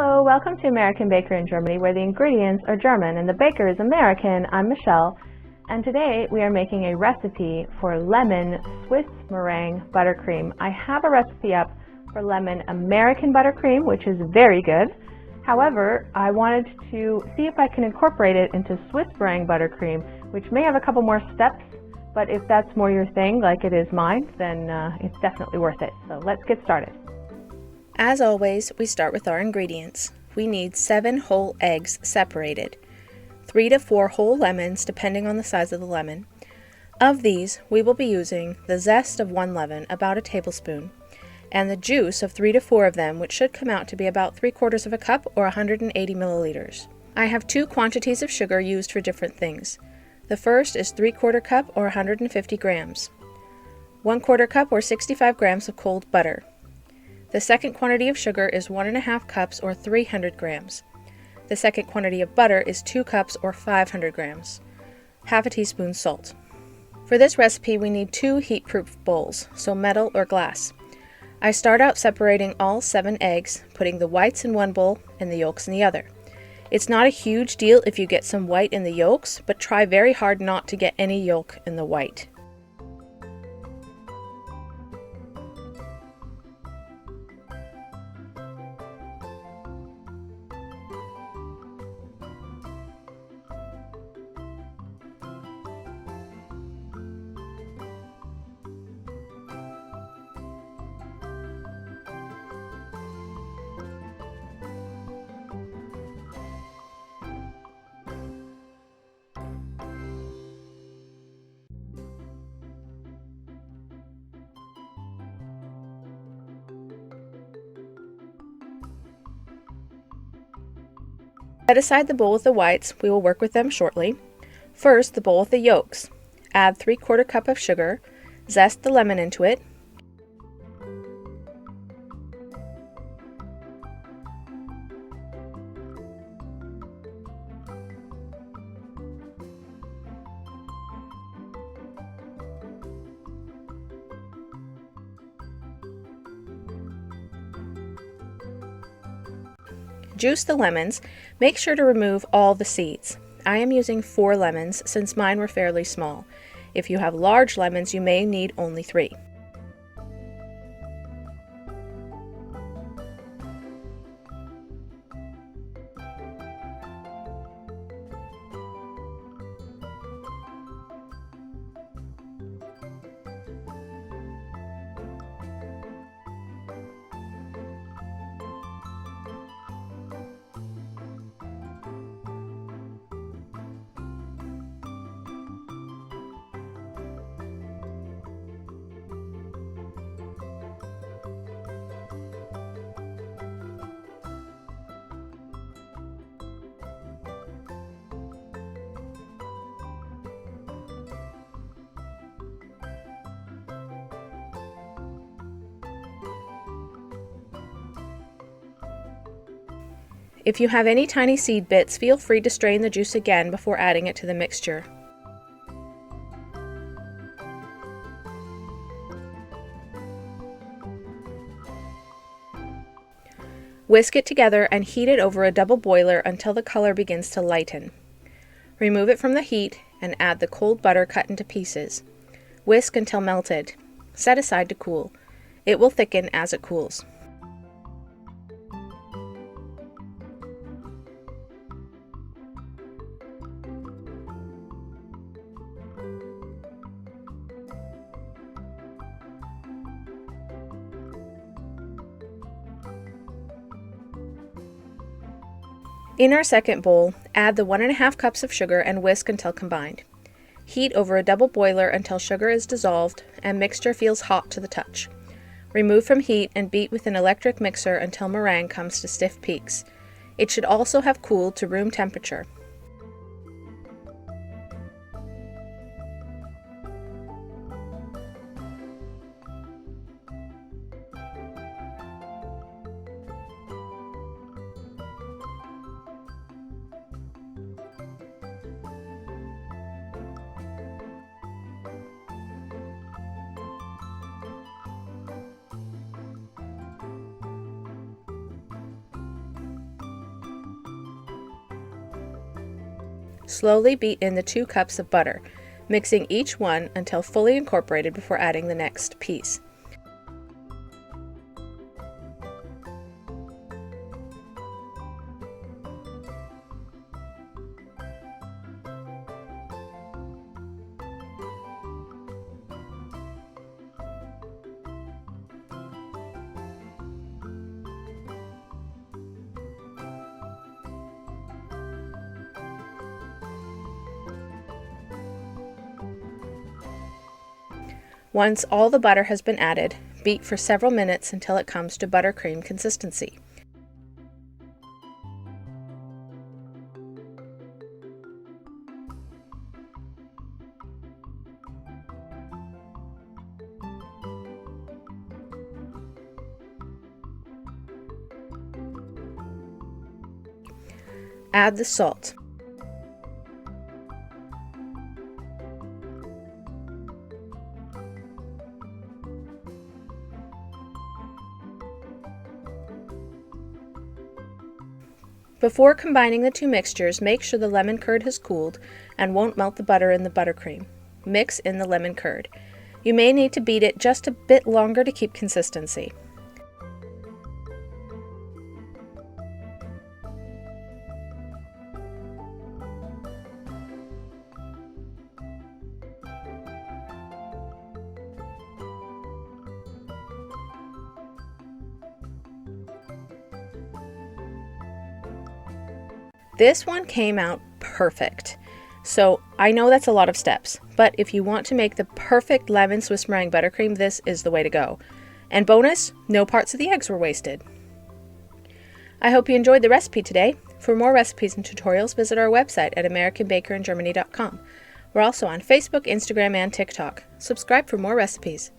Hello, welcome to American Bakery in Germany, where the ingredients are German and the baker is American. I'm Michelle, and today we are making a recipe for lemon Swiss meringue buttercream. I have a recipe up for lemon American buttercream, which is very good. However, I wanted to see if I can incorporate it into Swiss meringue buttercream, which may have a couple more steps, but if that's more your thing, like it is mine, then it's definitely worth it. So let's get started. As always, we start with our ingredients. We need 7 whole eggs separated, 3 to 4 whole lemons depending on the size of the lemon. Of these, we will be using the zest of 1 lemon, about a tablespoon, and the juice of 3 to 4 of them, which should come out to be about 3/4 of a cup or 180 milliliters. I have 2 quantities of sugar used for different things. The first is 3/4 cup or 150 grams, 1/4 cup or 65 grams of cold butter. The second quantity of sugar is 1½ cups or 300 grams. The second quantity of butter is 2 cups or 500 grams. Half a teaspoon salt. For this recipe we need 2 heat-proof bowls, so metal or glass. I start out separating all 7 eggs, putting the whites in one bowl and the yolks in the other. It's not a huge deal if you get some white in the yolks, but try very hard not to get any yolk in the white. Set aside the bowl with the whites. We will work with them shortly. First, the bowl with the yolks. Add 3/4 cup of sugar, zest the lemon into it, juice the lemons. Make sure to remove all the seeds. I am using 4 lemons since mine were fairly small. If you have large lemons, you may need only 3. If you have any tiny seed bits, feel free to strain the juice again before adding it to the mixture. Whisk it together and heat it over a double boiler until the color begins to lighten. Remove it from the heat and add the cold butter cut into pieces. Whisk until melted. Set aside to cool. It will thicken as it cools. In our second bowl, add the 1½ cups of sugar and whisk until combined. Heat over a double boiler until sugar is dissolved and mixture feels hot to the touch. Remove from heat and beat with an electric mixer until meringue comes to stiff peaks. It should also have cooled to room temperature. Slowly beat in the 2 cups of butter, mixing each one until fully incorporated before adding the next piece. Once all the butter has been added, beat for several minutes until it comes to buttercream consistency. Add the salt. Before combining the 2 mixtures, make sure the lemon curd has cooled and won't melt the butter in the buttercream. Mix in the lemon curd. You may need to beat it just a bit longer to keep consistency. This one came out perfect. So I know that's a lot of steps, but if you want to make the perfect lemon Swiss meringue buttercream, this is the way to go. And bonus, no parts of the eggs were wasted. I hope you enjoyed the recipe today. For more recipes and tutorials, visit our website at AmericanBakerInGermany.com. We're also on Facebook, Instagram, and TikTok. Subscribe for more recipes.